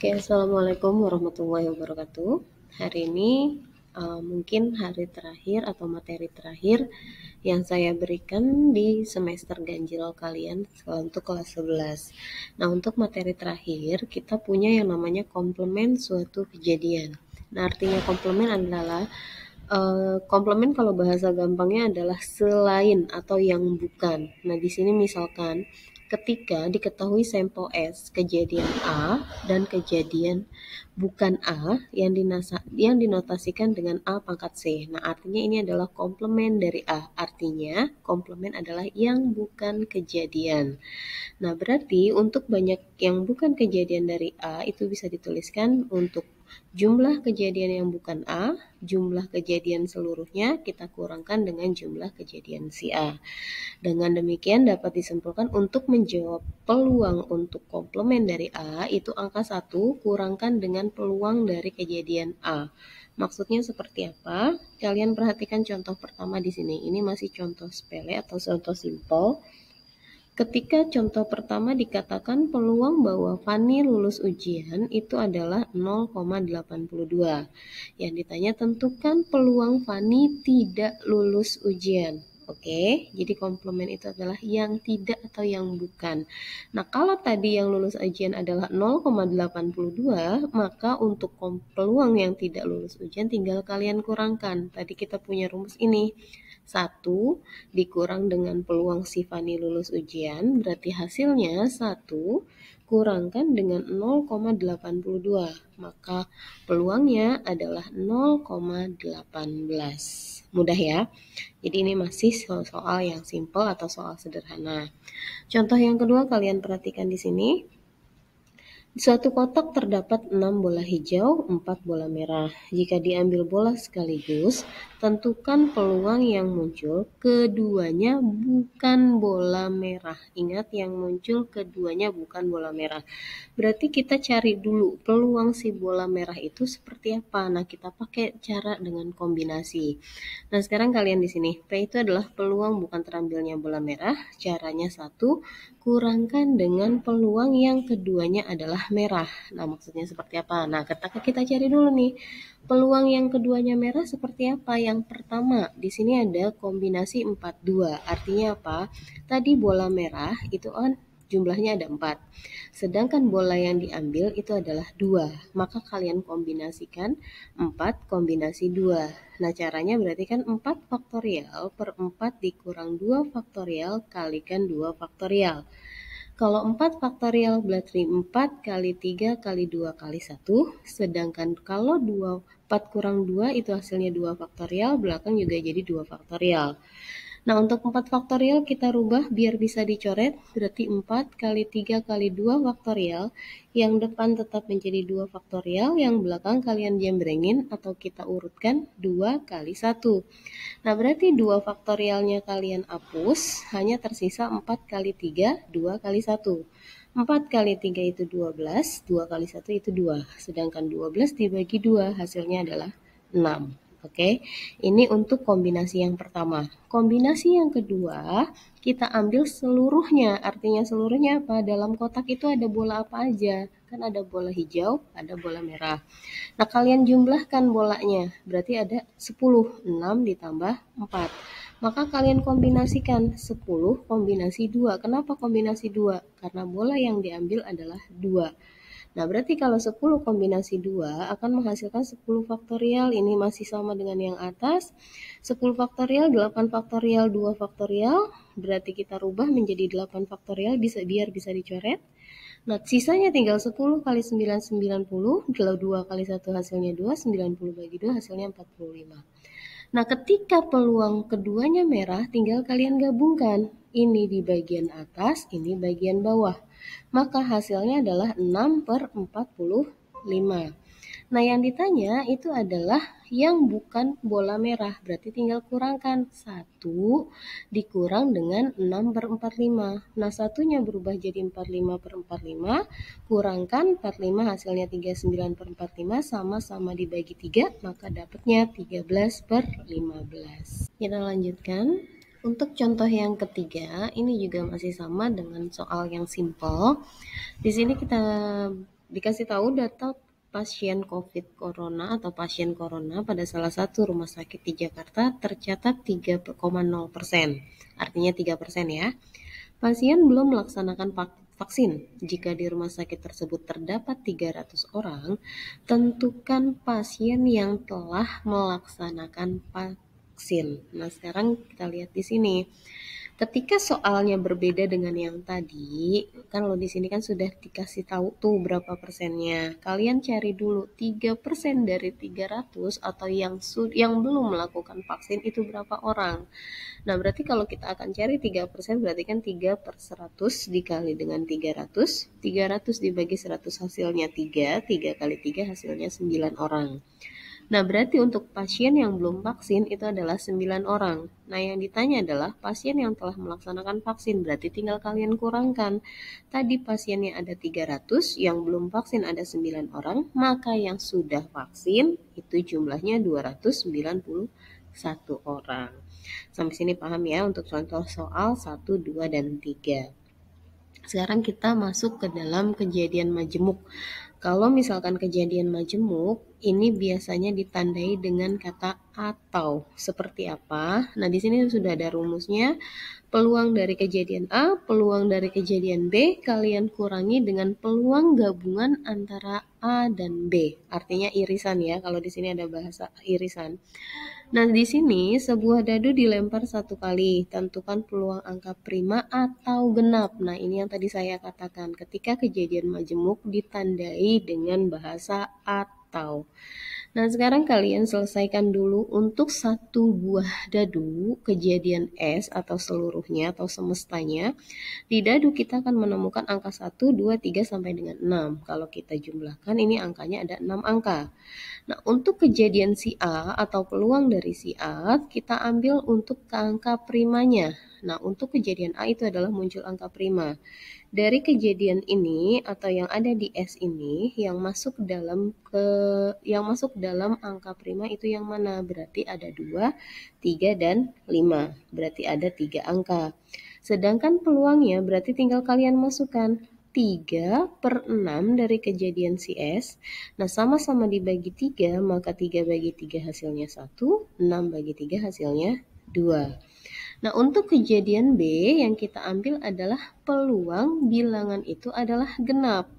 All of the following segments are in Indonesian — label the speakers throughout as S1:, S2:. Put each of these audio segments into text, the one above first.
S1: Oke, Assalamualaikum warahmatullahi wabarakatuh. Hari ini mungkin hari terakhir atau materi terakhir yang saya berikan di semester ganjil kalian untuk kelas 11. Nah, untuk materi terakhir kita punya yang namanya komplement suatu kejadian. Nah, artinya komplement adalah komplement kalau bahasa gampangnya adalah selain atau yang bukan. Nah, di sini misalkan ketika diketahui sampel S kejadian A dan kejadian bukan A yang dinotasikan dengan A pangkat C. Nah, artinya ini adalah komplement dari A. Artinya komplement adalah yang bukan kejadian. Nah, berarti untuk banyak yang bukan kejadian dari A itu bisa dituliskan untuk jumlah kejadian yang bukan A, jumlah kejadian seluruhnya kita kurangkan dengan jumlah kejadian si A. Dengan demikian dapat disimpulkan untuk menjawab peluang untuk komplement dari A itu angka 1 kurangkan dengan peluang dari kejadian A. Maksudnya seperti apa? Kalian perhatikan contoh pertama di sini. Ini masih contoh sepele atau contoh simpel. Ketika contoh pertama dikatakan peluang bahwa Fani lulus ujian itu adalah 0,82. Yang ditanya tentukan peluang Fani tidak lulus ujian. Oke, jadi komplement itu adalah yang tidak atau yang bukan. Nah, kalau tadi yang lulus ujian adalah 0,82, maka untuk peluang yang tidak lulus ujian tinggal kalian kurangkan. Tadi kita punya rumus ini. 1 dikurang dengan peluang si Fani lulus ujian, berarti hasilnya 1 kurangkan dengan 0,82. Maka peluangnya adalah 0,18. Mudah ya? Jadi ini masih soal yang simpel atau soal sederhana. Contoh yang kedua kalian perhatikan di sini. Di suatu kotak terdapat 6 bola hijau, 4 bola merah. Jika diambil bola sekaligus, tentukan peluang yang muncul keduanya bukan bola merah. Ingat yang muncul keduanya bukan bola merah. Berarti kita cari dulu peluang si bola merah itu seperti apa. Nah, kita pakai cara dengan kombinasi. Nah, sekarang kalian di sini. P itu adalah peluang bukan terambilnya bola merah. Caranya 1, kurangkan dengan peluang yang keduanya adalah merah. Nah, maksudnya seperti apa? Nah, kita cari dulu nih. Peluang yang keduanya merah seperti apa? Yang pertama, di sini ada kombinasi 42. Artinya apa? Tadi bola merah itu kan jumlahnya ada 4. Sedangkan bola yang diambil itu adalah 2. Maka kalian kombinasikan 4 kombinasi 2. Nah, caranya berarti kan 4 faktorial per 4 dikurang 2 faktorial kalikan 2 faktorial. Kalau 4 faktorial berarti 4 kali 3 kali 2 kali 1. Sedangkan kalau 4 kurang 2 itu hasilnya 2 faktorial, belakang juga jadi 2 faktorial. Nah, untuk 4 faktorial kita rubah biar bisa dicoret, berarti 4 kali 3 kali 2 faktorial, yang depan tetap menjadi 2 faktorial, yang belakang kalian jembrengin atau kita urutkan 2 kali 1. Nah, berarti 2 faktorialnya kalian hapus, hanya tersisa 4 kali 3, 2 kali 1. 4 kali 3 itu 12, 2 kali 1 itu 2. Sedangkan 12 dibagi 2, hasilnya adalah 6. Oke, ini untuk kombinasi yang pertama. Kombinasi yang kedua, kita ambil seluruhnya. Artinya seluruhnya apa? Dalam kotak itu ada bola apa aja? Kan ada bola hijau, ada bola merah. Nah, kalian jumlahkan bolanya. Berarti ada 10. 6 ditambah 4. Maka kalian kombinasikan 10 kombinasi 2. Kenapa kombinasi 2? Karena bola yang diambil adalah 2. Nah, berarti kalau 10 kombinasi 2 akan menghasilkan 10 faktorial. Ini masih sama dengan yang atas. 10 faktorial, 8 faktorial, 2 faktorial. Berarti kita rubah menjadi 8 faktorial biar bisa dicoret. Nah, sisanya tinggal 10 kali 9, 90. Kalau 2 kali 1 hasilnya 2, 90 bagi 2 hasilnya 45. Nah, ketika peluang keduanya merah, tinggal kalian gabungkan. Ini di bagian atas, ini bagian bawah. Maka hasilnya adalah 6/45. Nah, yang ditanya itu adalah yang bukan bola merah. Berarti tinggal kurangkan 1 dikurang dengan 6/45. Nah, satunya berubah jadi 45/45. Kurangkan 45 hasilnya 39/45 sama-sama dibagi 3. Maka dapatnya 13/15. Kita lanjutkan. Untuk contoh yang ketiga, ini juga masih sama dengan soal yang simple. Di sini kita dikasih tahu data pasien COVID corona atau pasien corona pada salah satu rumah sakit di Jakarta tercatat 3,0%. Artinya 3% ya. Pasien belum melaksanakan vaksin. Jika di rumah sakit tersebut terdapat 300 orang, tentukan pasien yang telah melaksanakan vaksin. Nah, sekarang kita lihat di sini. Ketika soalnya berbeda dengan yang tadi, kan lo di sini kan sudah dikasih tahu tuh berapa persennya. Kalian cari dulu 3% dari 300 atau yang belum melakukan vaksin itu berapa orang. Nah, berarti kalau kita akan cari 3%, berarti kan 3/100 dikali dengan 300. 300 dibagi 100 hasilnya 3. 3 kali 3 hasilnya 9 orang. Nah, berarti untuk pasien yang belum vaksin itu adalah 9 orang. Nah, yang ditanya adalah pasien yang telah melaksanakan vaksin. Berarti tinggal kalian kurangkan. Tadi pasiennya ada 300, yang belum vaksin ada 9 orang. Maka yang sudah vaksin itu jumlahnya 291 orang. Sampai sini paham ya untuk contoh soal 1, 2, dan 3. Sekarang kita masuk ke dalam kejadian majemuk. Kalau misalkan kejadian majemuk, ini biasanya ditandai dengan kata atau. Seperti apa? Nah, di sini sudah ada rumusnya. Peluang dari kejadian A, peluang dari kejadian B, kalian kurangi dengan peluang gabungan antara A dan B. Artinya irisan ya, kalau di sini ada bahasa irisan. Nah, di sini sebuah dadu dilempar 1 kali. Tentukan peluang angka prima atau genap. Nah, ini yang tadi saya katakan. Ketika kejadian majemuk ditandai dengan bahasa atau. Nah, sekarang kalian selesaikan dulu untuk satu buah dadu, kejadian S atau seluruhnya atau semestanya. Di dadu kita akan menemukan angka 1, 2, 3 sampai dengan 6. Kalau kita jumlahkan ini angkanya ada 6 angka. Nah, untuk kejadian si A atau peluang dari si A, kita ambil untuk angka primanya. Nah, untuk kejadian A itu adalah muncul angka prima. Dari kejadian ini atau yang ada di S ini yang masuk dalam angka prima itu yang mana? Berarti ada 2, 3, dan 5. Berarti ada 3 angka. Sedangkan peluangnya berarti tinggal kalian masukkan 3/6 dari kejadian si S. Nah, sama-sama dibagi 3, maka 3 bagi 3 hasilnya 1, 6 bagi 3 hasilnya 2. Nah, untuk kejadian B yang kita ambil adalah peluang bilangan itu adalah genap.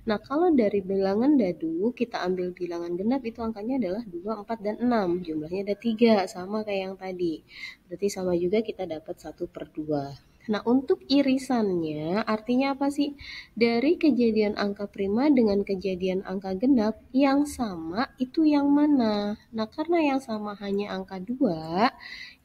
S1: Nah, kalau dari bilangan dadu kita ambil bilangan genap itu angkanya adalah 2, 4, dan 6. Jumlahnya ada 3, sama kayak yang tadi. Berarti sama juga kita dapat 1/2. Nah, untuk irisannya artinya apa sih? Dari kejadian angka prima dengan kejadian angka genap, yang sama itu yang mana? Nah, karena yang sama hanya angka 2,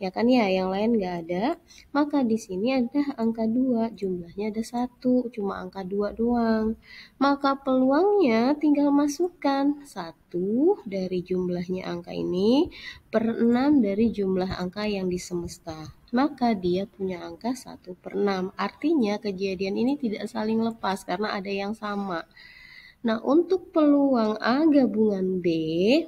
S1: ya kan ya, yang lain nggak ada, maka di sini ada angka 2, jumlahnya ada 1, cuma angka 2 doang. Maka peluangnya tinggal masukkan 1 dari jumlahnya angka ini per 6 dari jumlah angka yang di semesta. Maka dia punya angka 1/6. Artinya kejadian ini tidak saling lepas karena ada yang sama. Nah, untuk peluang A gabungan B,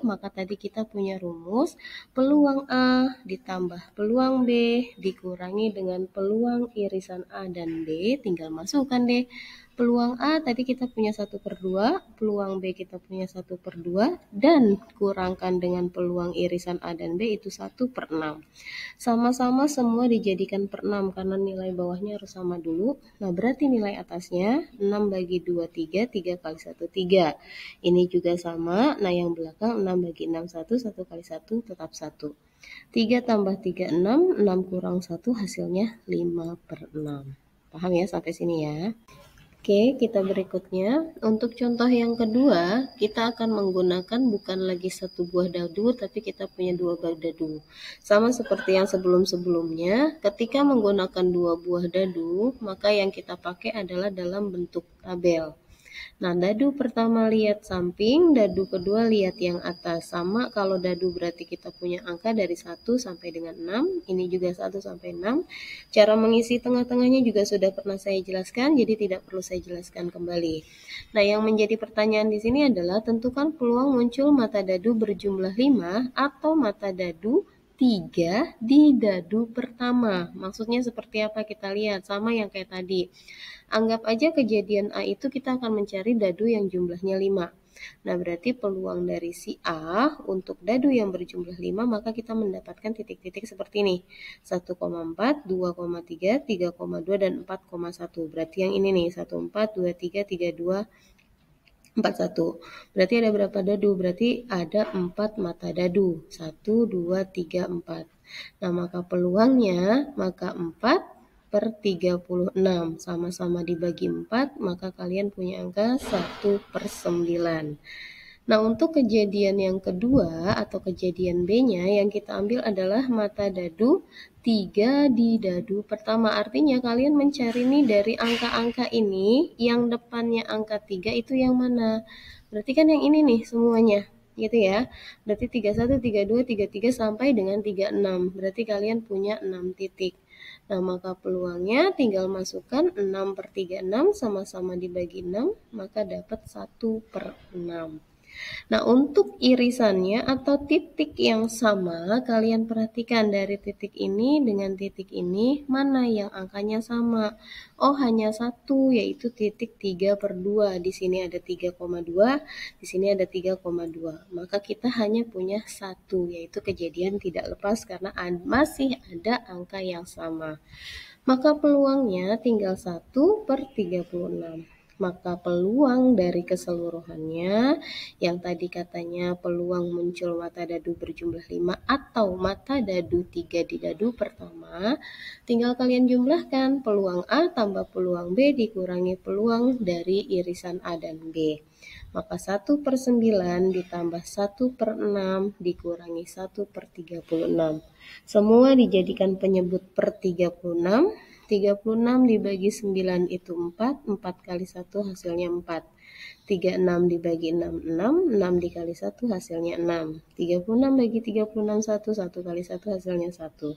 S1: maka tadi kita punya rumus peluang A ditambah peluang B dikurangi dengan peluang irisan A dan B, tinggal masukkan deh. Peluang A tadi kita punya 1/2, peluang B kita punya 1/2, dan kurangkan dengan peluang irisan A dan B itu 1/6. Sama-sama semua dijadikan per 6 karena nilai bawahnya harus sama dulu. Nah, berarti nilai atasnya 6 bagi 2, 3, 3 kali 1, 3. Ini juga sama. Nah, yang belakang 6 bagi 6, 1, 1 kali 1 tetap 1. 3 tambah 3, 6. 6 kurang 1 hasilnya 5/6. Paham ya sampai sini ya? Oke, kita berikutnya. Untuk contoh yang kedua, kita akan menggunakan bukan lagi satu buah dadu, tapi kita punya 2 buah dadu. Sama seperti yang sebelum-sebelumnya, ketika menggunakan 2 buah dadu, maka yang kita pakai adalah dalam bentuk tabel. Nah, dadu pertama lihat samping, dadu kedua lihat yang atas. Sama kalau dadu berarti kita punya angka dari 1 sampai dengan 6. Ini juga 1 sampai 6. Cara mengisi tengah-tengahnya juga sudah pernah saya jelaskan, jadi tidak perlu saya jelaskan kembali. Nah, yang menjadi pertanyaan di sini adalah tentukan peluang muncul mata dadu berjumlah 5 atau mata dadu 3 di dadu pertama. Maksudnya seperti apa kita lihat, sama yang kayak tadi. Anggap aja kejadian A itu kita akan mencari dadu yang jumlahnya 5. Nah, berarti peluang dari si A untuk dadu yang berjumlah 5, maka kita mendapatkan titik-titik seperti ini. 1,4, 2,3, 3,2, dan 4,1. Berarti yang ini nih, 14, 23, 32, 41. Berarti ada berapa dadu? Berarti ada 4 mata dadu. 1, 2, 3, 4. Nah, maka peluangnya, maka 4 per 36. Sama-sama dibagi 4, maka kalian punya angka 1 per 9. Nah, untuk kejadian yang kedua atau kejadian B-nya yang kita ambil adalah mata dadu 3 di dadu pertama. Artinya kalian mencari nih dari angka-angka ini, yang depannya angka 3 itu yang mana? Berarti kan yang ini nih semuanya, gitu ya. Berarti 31, 32, 33 sampai dengan 36. Berarti kalian punya 6 titik. Nah, maka peluangnya tinggal masukkan 6 per 36 sama-sama dibagi 6, maka dapat 1 per 6. Nah, untuk irisannya atau titik yang sama, kalian perhatikan dari titik ini dengan titik ini, mana yang angkanya sama? Oh, hanya satu, yaitu titik 3 per 2. Di sini ada 3,2, di sini ada 3,2. Maka kita hanya punya satu, yaitu kejadian tidak lepas karena masih ada angka yang sama. Maka peluangnya tinggal 1 per 36. Maka peluang dari keseluruhannya yang tadi katanya peluang muncul mata dadu berjumlah 5 atau mata dadu 3 di dadu pertama, tinggal kalian jumlahkan peluang A tambah peluang B dikurangi peluang dari irisan A dan B. Maka 1 per 9 ditambah 1 per 6 dikurangi 1 per 36. Semua dijadikan penyebut per 36. 36 dibagi 9 itu 4, 4 kali 1 hasilnya 4. 36 dibagi 6, 6, 6 dikali 1 hasilnya 6. 36 bagi 36, 1, 1 kali 1 hasilnya 1.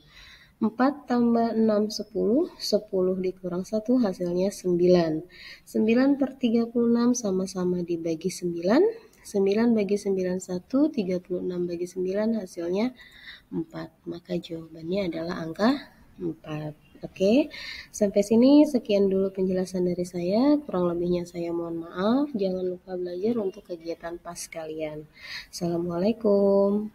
S1: 4 tambah 6, 10, 10 dikurang 1 hasilnya 9. 9 per 36 sama-sama dibagi 9, 9 bagi 9, 1, 36 bagi 9 hasilnya 4. Maka jawabannya adalah angka 4. Oke, sampai sini sekian dulu penjelasan dari saya. Kurang lebihnya saya mohon maaf. Jangan lupa belajar untuk kegiatan PAS kalian. Assalamualaikum.